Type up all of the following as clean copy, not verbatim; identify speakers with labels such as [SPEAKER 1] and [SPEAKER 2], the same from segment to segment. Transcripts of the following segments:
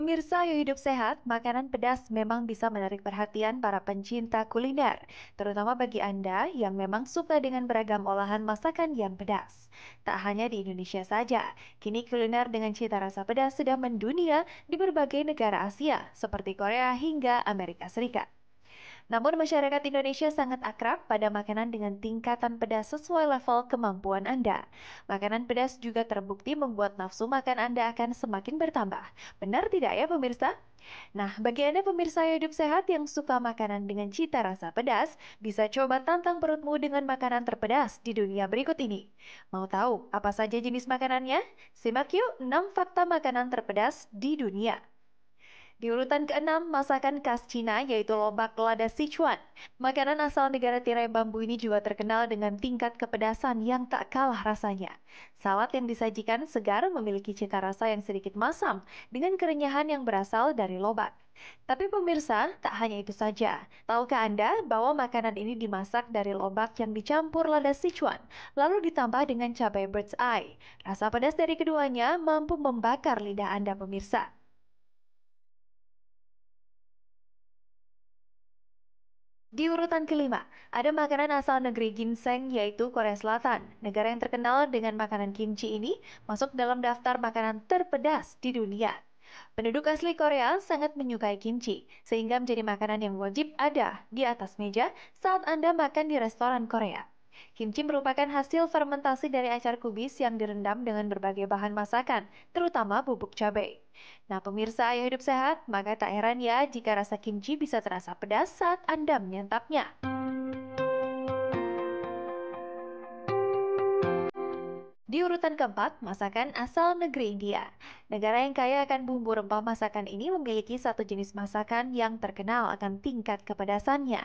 [SPEAKER 1] Pemirsa yang hidup sehat, makanan pedas memang bisa menarik perhatian para pencinta kuliner, terutama bagi Anda yang memang suka dengan beragam olahan masakan yang pedas. Tak hanya di Indonesia saja, kini kuliner dengan cita rasa pedas sudah mendunia di berbagai negara Asia, seperti Korea hingga Amerika Serikat. Namun masyarakat Indonesia sangat akrab pada makanan dengan tingkatan pedas sesuai level kemampuan Anda. Makanan pedas juga terbukti membuat nafsu makan Anda akan semakin bertambah. Benar tidak ya pemirsa? Nah, bagi Anda pemirsa yang hidup sehat yang suka makanan dengan cita rasa pedas, bisa coba tantang perutmu dengan makanan terpedas di dunia berikut ini. Mau tahu apa saja jenis makanannya? Simak yuk 6 fakta makanan terpedas di dunia. Di urutan keenam, masakan khas Cina yaitu lobak lada Sichuan. Makanan asal negara tirai bambu ini juga terkenal dengan tingkat kepedasan yang tak kalah rasanya. Salad yang disajikan segar memiliki cita rasa yang sedikit masam dengan kerenyahan yang berasal dari lobak. Tapi pemirsa, tak hanya itu saja. Tahukah Anda bahwa makanan ini dimasak dari lobak yang dicampur lada Sichuan, lalu ditambah dengan cabai bird's eye. Rasa pedas dari keduanya mampu membakar lidah Anda pemirsa. Di urutan kelima, ada makanan asal negeri ginseng yaitu Korea Selatan. Negara yang terkenal dengan makanan kimchi ini masuk dalam daftar makanan terpedas di dunia. Penduduk asli Korea sangat menyukai kimchi, sehingga menjadi makanan yang wajib ada di atas meja saat Anda makan di restoran Korea. Kimchi merupakan hasil fermentasi dari acar kubis yang direndam dengan berbagai bahan masakan, terutama bubuk cabai. Nah, pemirsa yang hidup sehat, maka tak heran ya jika rasa kimchi bisa terasa pedas saat Anda menyantapnya. Di urutan keempat, masakan asal negeri India. Negara yang kaya akan bumbu rempah masakan ini memiliki satu jenis masakan yang terkenal akan tingkat kepedasannya.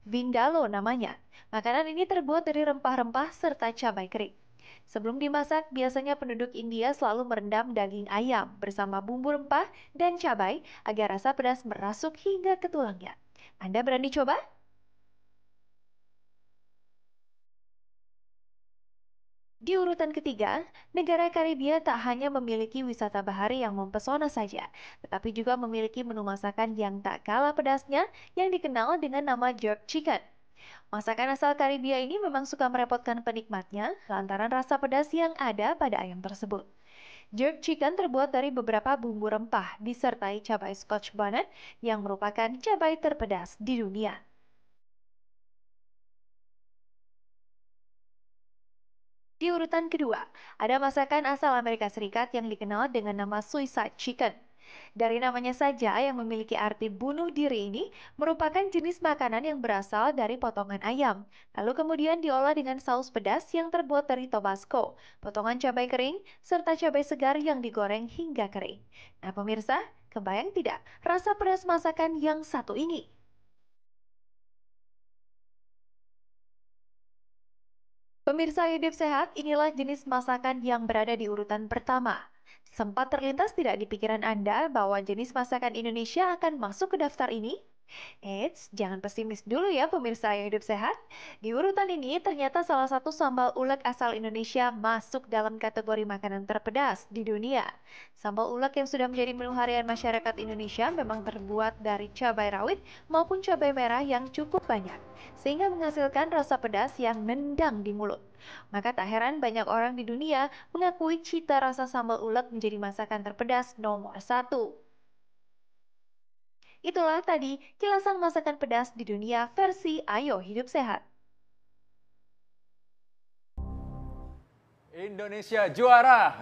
[SPEAKER 1] Vindaloo namanya. Makanan ini terbuat dari rempah-rempah serta cabai kering. Sebelum dimasak, biasanya penduduk India selalu merendam daging ayam bersama bumbu rempah dan cabai agar rasa pedas merasuk hingga ke tulangnya. Anda berani coba? Di urutan ketiga, negara Karibia tak hanya memiliki wisata bahari yang mempesona saja, tetapi juga memiliki menu masakan yang tak kalah pedasnya yang dikenal dengan nama jerk chicken. Masakan asal Karibia ini memang suka merepotkan penikmatnya lantaran rasa pedas yang ada pada ayam tersebut. Jerk chicken terbuat dari beberapa bumbu rempah disertai cabai Scotch bonnet yang merupakan cabai terpedas di dunia. Di urutan kedua, ada masakan asal Amerika Serikat yang dikenal dengan nama Suicide Chicken. Dari namanya saja yang memiliki arti bunuh diri ini merupakan jenis makanan yang berasal dari potongan ayam. Lalu kemudian diolah dengan saus pedas yang terbuat dari Tabasco, potongan cabai kering, serta cabai segar yang digoreng hingga kering. Nah pemirsa, kebayang tidak rasa pedas masakan yang satu ini? Pemirsa hidup sehat, inilah jenis masakan yang berada di urutan pertama. Sempat terlintas tidak di pikiran Anda bahwa jenis masakan Indonesia akan masuk ke daftar ini? Eits, jangan pesimis dulu ya pemirsa yang hidup sehat. Di urutan ini ternyata salah satu sambal ulek asal Indonesia masuk dalam kategori makanan terpedas di dunia. Sambal ulek yang sudah menjadi menu harian masyarakat Indonesia memang terbuat dari cabai rawit maupun cabai merah yang cukup banyak, sehingga menghasilkan rasa pedas yang nendang di mulut. Maka tak heran banyak orang di dunia mengakui cita rasa sambal ulek menjadi masakan terpedas nomor satu. Itulah tadi kilasan masakan pedas di dunia versi Ayo Hidup Sehat.
[SPEAKER 2] Indonesia juara.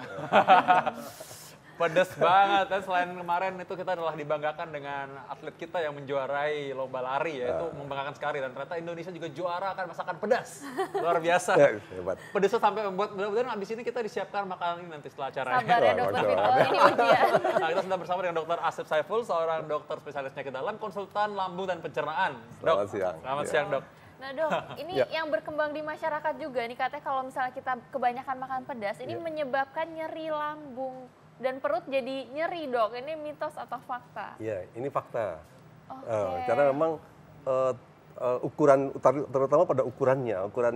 [SPEAKER 2] Pedes banget. Dan selain kemarin itu kita adalah dibanggakan dengan atlet kita yang menjuarai lomba lari ya. Itu membanggakan sekali. Dan ternyata Indonesia juga juara akan masakan pedas. Luar biasa.
[SPEAKER 3] Hebat.
[SPEAKER 2] Pedesnya sampai membuat mudah-mudahan abis ini kita disiapkan makanan ini nanti setelah acara.
[SPEAKER 4] Sabar ya dokter Vito, ini ujian.
[SPEAKER 2] Nah, kita sudah bersama dengan Dr. Asep Saiful, seorang dokter spesialis penyakit dalam, konsultan lambung dan pencernaan.
[SPEAKER 3] Selamat siang.
[SPEAKER 2] Selamat siang dok.
[SPEAKER 4] Nah dok, ini yang berkembang di masyarakat juga nih katanya kalau misalnya kita kebanyakan makan pedas, ini menyebabkan nyeri lambung dan perut jadi nyeri dok. Ini mitos atau fakta?
[SPEAKER 3] Iya, ini fakta.
[SPEAKER 4] Oke.
[SPEAKER 3] Karena memang ukuran, terutama pada ukuran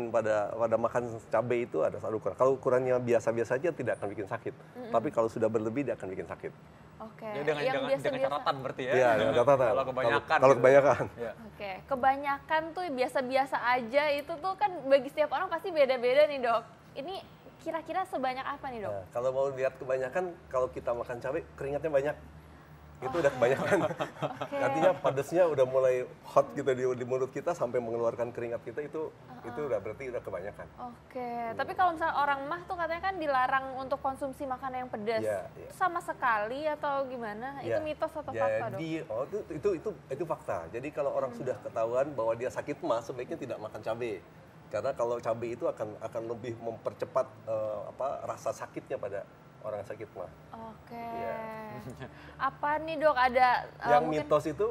[SPEAKER 3] pada makan cabai itu ada satu ukuran. Kalau ukurannya biasa-biasa saja tidak akan bikin sakit, tapi kalau sudah berlebih dia akan bikin sakit.
[SPEAKER 4] Oke.
[SPEAKER 2] Jadi dengan catatan berarti ya.
[SPEAKER 3] Iya, dengan catatan.
[SPEAKER 2] Kalau kebanyakan.
[SPEAKER 3] Kalau
[SPEAKER 2] gitu.
[SPEAKER 3] kebanyakan.
[SPEAKER 2] Ya.
[SPEAKER 4] Oke, kebanyakan tuh biasa-biasa aja itu tuh kan bagi setiap orang pasti beda-beda nih dok. Ini kira-kira sebanyak apa nih dok?
[SPEAKER 3] Nah, kalau mau lihat kebanyakan, kalau kita makan cabai keringatnya banyak. Itu udah kebanyakan. Artinya pedasnya udah mulai hot gitu di mulut kita sampai mengeluarkan keringat kita itu udah berarti udah kebanyakan.
[SPEAKER 4] Oke, tapi kalau misalnya orang mah tuh katanya kan dilarang untuk konsumsi makanan yang pedas.
[SPEAKER 3] Iya.
[SPEAKER 4] Sama sekali atau gimana? Itu mitos atau fakta dok?
[SPEAKER 3] Itu fakta. Jadi kalau orang sudah ketahuan bahwa dia sakit mah sebaiknya tidak makan cabai. Karena kalau cabai itu akan lebih mempercepat rasa sakitnya pada orang sakit mah.
[SPEAKER 4] Oke.
[SPEAKER 3] Iya.
[SPEAKER 4] Apa nih dok, ada
[SPEAKER 3] Yang
[SPEAKER 4] mungkin...
[SPEAKER 3] mitos itu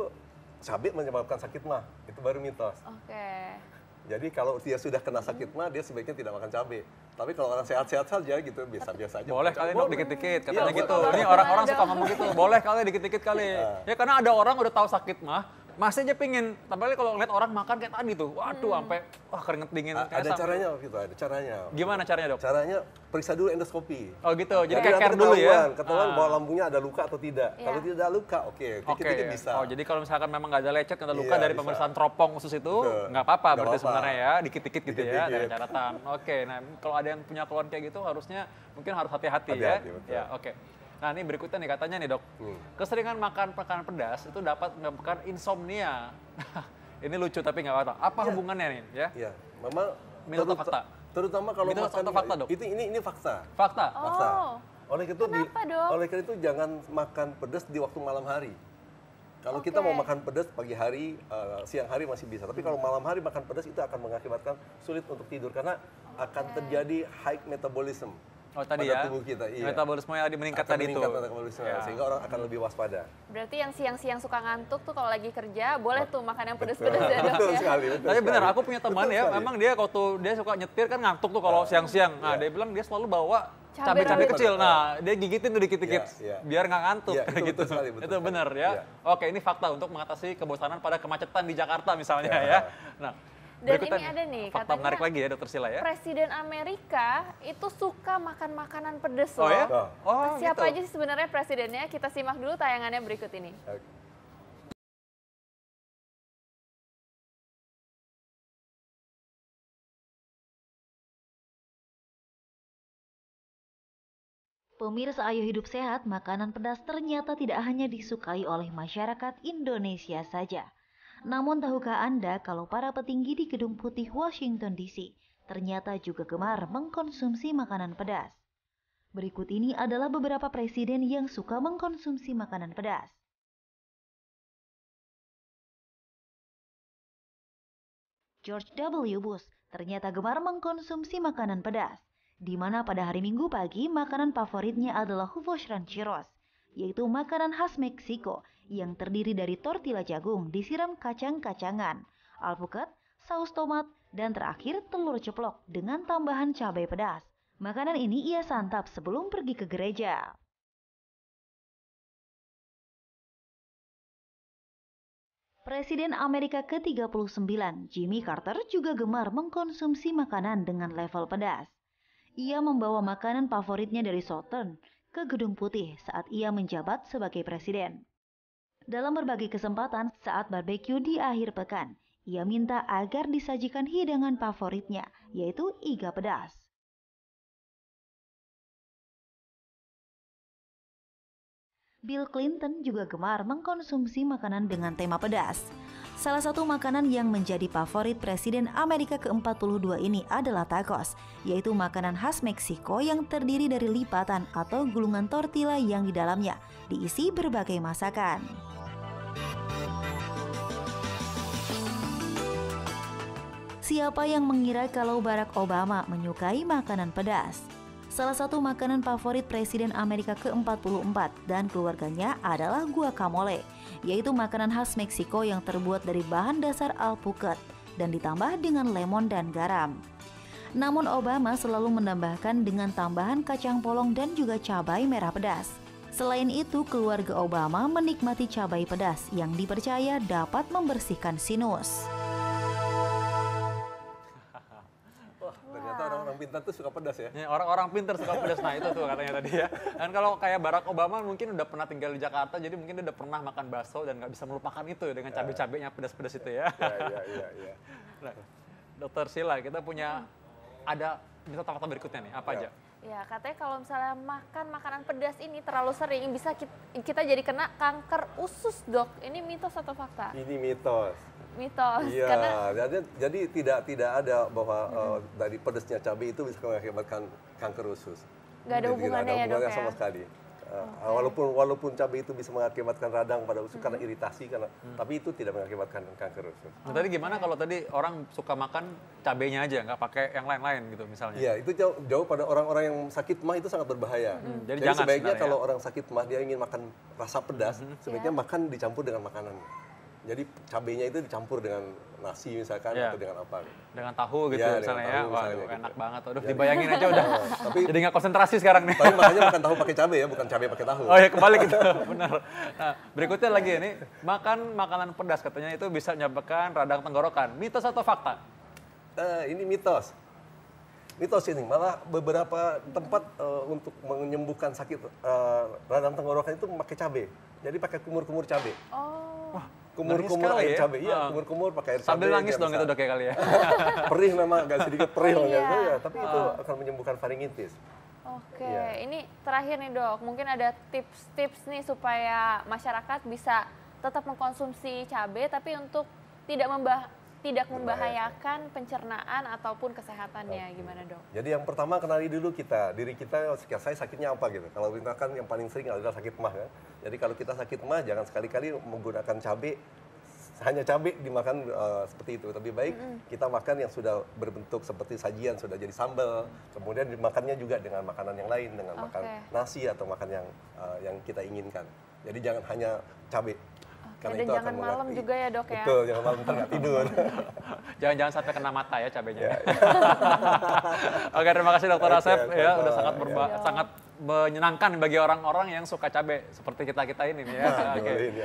[SPEAKER 3] cabai menyebabkan sakit mah, itu baru mitos.
[SPEAKER 4] Oke.
[SPEAKER 3] Jadi kalau dia sudah kena sakit mah, dia sebaiknya tidak makan cabai. Tapi kalau orang sehat-sehat saja gitu, biasa-biasa aja.
[SPEAKER 2] Boleh kali dok dikit-dikit, katanya
[SPEAKER 3] Iya,
[SPEAKER 2] gitu.
[SPEAKER 3] boleh.
[SPEAKER 2] Ini orang-orang suka ngomong gitu, boleh kali dikit-dikit kali. Ya karena ada orang udah tahu sakit mah, masih aja pingin. Tapi kalau ngeliat orang makan kayak tadi tuh, waduh sampai keringet dingin.
[SPEAKER 3] Ada caranya gitu, ada caranya.
[SPEAKER 2] Gimana caranya dok?
[SPEAKER 3] Caranya periksa dulu endoskopi.
[SPEAKER 2] Oh gitu, jadi
[SPEAKER 3] nanti
[SPEAKER 2] keker dulu ya?
[SPEAKER 3] Ketahuan bahwa lambungnya ada luka atau tidak.
[SPEAKER 4] Iya.
[SPEAKER 3] Kalau tidak ada luka, oke, dikit-dikit bisa.
[SPEAKER 2] Oh jadi kalau misalkan memang nggak ada lecet, nggak ada luka
[SPEAKER 3] Iya,
[SPEAKER 2] dari
[SPEAKER 3] bisa.
[SPEAKER 2] pemeriksaan teropong khusus itu,
[SPEAKER 3] Betul.
[SPEAKER 2] nggak apa-apa
[SPEAKER 3] Nggak
[SPEAKER 2] berarti
[SPEAKER 3] apa-apa.
[SPEAKER 2] sebenarnya ya, dikit-dikit gitu ya,
[SPEAKER 3] Dikit-dikit.
[SPEAKER 2] dari catatan. Oke, nah kalau ada yang punya keluhan kayak gitu harusnya mungkin harus hati-hati ya.
[SPEAKER 3] Hati-hati, betul.
[SPEAKER 2] Ya, oke. Nah ini berikutnya nih katanya nih dok, keseringan makan makanan pedas itu dapat menyebabkan insomnia. Ini lucu tapi nggak apa-apa. Apa hubungannya nih ya?
[SPEAKER 3] Iya, memang
[SPEAKER 2] Mitos atau fakta?
[SPEAKER 3] terutama kalau
[SPEAKER 2] Mitos
[SPEAKER 3] makan
[SPEAKER 2] atau fakta, Dok?
[SPEAKER 3] Ini fakta.
[SPEAKER 2] Fakta?
[SPEAKER 3] Fakta.
[SPEAKER 4] Oh.
[SPEAKER 3] Oleh itu
[SPEAKER 4] Kenapa, Dok?
[SPEAKER 3] oleh karena itu jangan makan pedas di waktu malam hari. Kalau kita mau makan pedas pagi hari, siang hari masih bisa. Tapi kalau malam hari makan pedas itu akan mengakibatkan sulit untuk tidur karena akan terjadi high metabolism.
[SPEAKER 2] Oh tadi
[SPEAKER 3] pada
[SPEAKER 2] ya,
[SPEAKER 3] tubuh kita, iya.
[SPEAKER 2] metabolisme yang meningkat
[SPEAKER 3] Akan
[SPEAKER 2] tadi
[SPEAKER 3] meningkat
[SPEAKER 2] tuh.
[SPEAKER 3] metabolisme,
[SPEAKER 2] Ya.
[SPEAKER 3] sehingga orang akan lebih waspada.
[SPEAKER 4] Berarti yang siang-siang suka ngantuk tuh kalau lagi kerja boleh tuh makan yang pedas-pedas ya dok
[SPEAKER 3] Betul
[SPEAKER 4] ya?
[SPEAKER 3] sekali. Betul
[SPEAKER 2] Tapi benar,
[SPEAKER 3] sekali.
[SPEAKER 2] aku punya teman
[SPEAKER 3] Betul
[SPEAKER 2] ya,
[SPEAKER 3] sekali.
[SPEAKER 2] memang dia waktu dia suka nyetir kan ngantuk tuh kalau siang-siang. Nah, dia bilang dia selalu bawa cabai-cabai
[SPEAKER 4] rawit.
[SPEAKER 2] kecil. Nah, dia gigitin tuh dikit-dikit
[SPEAKER 3] Iya, iya.
[SPEAKER 2] biar nggak ngantuk
[SPEAKER 3] Iya, itu
[SPEAKER 2] gitu.
[SPEAKER 3] betul sekali, betul
[SPEAKER 2] Itu
[SPEAKER 3] sekali.
[SPEAKER 2] benar ya.
[SPEAKER 3] Iya.
[SPEAKER 2] Oke, ini fakta untuk mengatasi kebosanan pada kemacetan di Jakarta misalnya
[SPEAKER 3] Iya.
[SPEAKER 2] ya. Nah,
[SPEAKER 4] Dan
[SPEAKER 2] berikutnya
[SPEAKER 4] ini ada nih,
[SPEAKER 2] fakta
[SPEAKER 4] katanya
[SPEAKER 2] menarik lagi ya Dokter Sila ya.
[SPEAKER 4] Presiden Amerika itu suka makan makanan pedas
[SPEAKER 2] Oh
[SPEAKER 4] loh.
[SPEAKER 2] ya?
[SPEAKER 3] Oh.
[SPEAKER 2] Oh,
[SPEAKER 4] Siapa
[SPEAKER 2] gitu.
[SPEAKER 4] aja sih sebenarnya presidennya? Kita simak dulu tayangannya berikut ini.
[SPEAKER 5] Pemirsa Ayo Hidup Sehat, makanan pedas ternyata tidak hanya disukai oleh masyarakat Indonesia saja. Namun tahukah Anda kalau para petinggi di Gedung Putih Washington DC ternyata juga gemar mengkonsumsi makanan pedas? Berikut ini adalah beberapa presiden yang suka mengkonsumsi makanan pedas. George W. Bush ternyata gemar mengkonsumsi makanan pedas, di mana pada hari Minggu pagi makanan favoritnya adalah huevos rancheros, yaitu makanan khas Meksiko yang terdiri dari tortilla jagung disiram kacang-kacangan, alpukat, saus tomat, dan terakhir telur ceplok dengan tambahan cabai pedas. Makanan ini ia santap sebelum pergi ke gereja. Presiden Amerika ke-39, Jimmy Carter juga gemar mengkonsumsi makanan dengan level pedas. Ia membawa makanan favoritnya dari Southern ke Gedung Putih saat ia menjabat sebagai presiden. Dalam berbagai kesempatan saat barbeque di akhir pekan, ia minta agar disajikan hidangan favoritnya, yaitu iga pedas. Bill Clinton juga gemar mengkonsumsi makanan dengan tema pedas. Salah satu makanan yang menjadi favorit Presiden Amerika ke-42 ini adalah tacos, yaitu makanan khas Meksiko yang terdiri dari lipatan atau gulungan tortilla yang di dalamnya diisi berbagai masakan. Siapa yang mengira kalau Barack Obama menyukai makanan pedas? Salah satu makanan favorit Presiden Amerika ke-44 dan keluarganya adalah guacamole, yaitu makanan khas Meksiko yang terbuat dari bahan dasar alpukat dan ditambah dengan lemon dan garam. Namun Obama selalu menambahkan dengan tambahan kacang polong dan juga cabai merah pedas. Selain itu, keluarga Obama menikmati cabai pedas yang dipercaya dapat membersihkan sinus.
[SPEAKER 3] pintar tuh suka pedas ya.
[SPEAKER 2] Ya, orang-orang pintar suka pedas, nah itu tuh katanya tadi ya. Dan kalau kayak Barack Obama mungkin udah pernah tinggal di Jakarta, jadi mungkin dia udah pernah makan bakso dan nggak bisa melupakan itu dengan cabai-cabainya pedas-pedas itu ya.
[SPEAKER 3] Iya.
[SPEAKER 2] Nah, Dokter Sheila, kita punya ada fakta berikutnya nih, apa aja?
[SPEAKER 4] Ya, katanya kalau misalnya makan makanan pedas ini terlalu sering bisa kita jadi kena kanker usus, Dok. Ini mitos atau fakta?
[SPEAKER 3] Ini mitos.
[SPEAKER 4] Mitos.
[SPEAKER 3] Iya,
[SPEAKER 4] Karena
[SPEAKER 3] jadi tidak ada bahwa dari pedasnya cabai itu bisa mengakibatkan kanker usus.
[SPEAKER 4] nggak ada
[SPEAKER 3] Jadi
[SPEAKER 4] hubungannya
[SPEAKER 3] tidak
[SPEAKER 4] ya,
[SPEAKER 3] ada
[SPEAKER 4] Dok,
[SPEAKER 3] hubungannya
[SPEAKER 4] ya?
[SPEAKER 3] sama sekali. Walaupun cabai itu bisa mengakibatkan radang pada usus karena iritasi, tapi itu tidak mengakibatkan kanker usus.
[SPEAKER 2] Nah, tadi gimana kalau tadi orang suka makan cabainya aja, nggak pakai yang lain-lain gitu misalnya?
[SPEAKER 3] Iya, itu jauh pada orang-orang yang sakit mah itu sangat berbahaya.
[SPEAKER 2] Jadi
[SPEAKER 3] Jadi
[SPEAKER 2] jangan
[SPEAKER 3] sebaiknya
[SPEAKER 2] sebenarnya
[SPEAKER 3] kalau orang sakit mah dia ingin makan rasa pedas, sebaiknya
[SPEAKER 4] Iya.
[SPEAKER 3] makan dicampur dengan makanan. Jadi cabainya itu dicampur dengan nasi misalkan
[SPEAKER 2] Iya.
[SPEAKER 3] atau dengan apa.
[SPEAKER 2] Dengan tahu gitu
[SPEAKER 3] Iya,
[SPEAKER 2] misalnya
[SPEAKER 3] dengan
[SPEAKER 2] ya,
[SPEAKER 3] tahu
[SPEAKER 2] waduh
[SPEAKER 3] misalnya
[SPEAKER 2] enak
[SPEAKER 3] gitu.
[SPEAKER 2] banget, waduh
[SPEAKER 3] Jadi-
[SPEAKER 2] dibayangin aja udah.
[SPEAKER 3] Tapi
[SPEAKER 2] Jadi nggak konsentrasi sekarang nih.
[SPEAKER 3] tapi makanya makan tahu pakai cabai ya, bukan cabai pakai tahu.
[SPEAKER 2] Oh ya kembali gitu, benar. Nah berikutnya lagi ini, makan makanan pedas katanya itu bisa menyebabkan radang tenggorokan. Mitos atau fakta?
[SPEAKER 3] Ini mitos. Mitos ini, malah beberapa tempat untuk menyembuhkan sakit radang tenggorokan itu memakai cabai. Jadi pakai kumur-kumur cabai.
[SPEAKER 4] oh,
[SPEAKER 3] Kumur-kumur
[SPEAKER 2] sekali
[SPEAKER 3] air
[SPEAKER 2] ya.
[SPEAKER 3] cabai, iya, kumur-kumur pakai air cabai.
[SPEAKER 2] Sambil nangis dong
[SPEAKER 3] biar
[SPEAKER 2] itu
[SPEAKER 3] bisa-
[SPEAKER 2] Dok ya kali ya.
[SPEAKER 3] Perih memang agak sedikit perih,
[SPEAKER 4] Oh, iya.
[SPEAKER 3] ya, tapi itu akan menyembuhkan faringitis.
[SPEAKER 4] oke.
[SPEAKER 3] Iya.
[SPEAKER 4] Ini terakhir nih, Dok. Mungkin ada tips-tips nih supaya masyarakat bisa tetap mengkonsumsi cabai tapi untuk tidak membahayakan pencernaan ataupun kesehatannya. Gimana, Dok?
[SPEAKER 3] Jadi yang pertama kenali dulu diri kita, saya sakitnya apa gitu. Kalau misalkan yang paling sering adalah sakit mah kan. Jadi kalau kita sakit mah jangan sekali-kali menggunakan cabai, hanya cabai dimakan seperti itu. Lebih baik kita makan yang sudah berbentuk seperti sajian, sudah jadi sambal. Kemudian dimakannya juga dengan makanan yang lain, dengan makan
[SPEAKER 4] Oke.
[SPEAKER 3] nasi atau makan yang kita inginkan. Jadi jangan hanya cabai.
[SPEAKER 4] Dan jangan malam juga ya, Dok, ya?
[SPEAKER 3] Betul, jangan malam ntar nggak tidur.
[SPEAKER 2] Jangan-jangan sampai kena mata ya cabainya.
[SPEAKER 3] Ya,
[SPEAKER 2] Oke, terima kasih Dokter
[SPEAKER 3] Oke,
[SPEAKER 2] Asep ya,
[SPEAKER 3] sama-sama.
[SPEAKER 2] udah
[SPEAKER 4] Iya.
[SPEAKER 2] sangat menyenangkan bagi orang-orang yang suka cabai seperti kita ini nih ya. Oke.
[SPEAKER 3] Boleh, ya.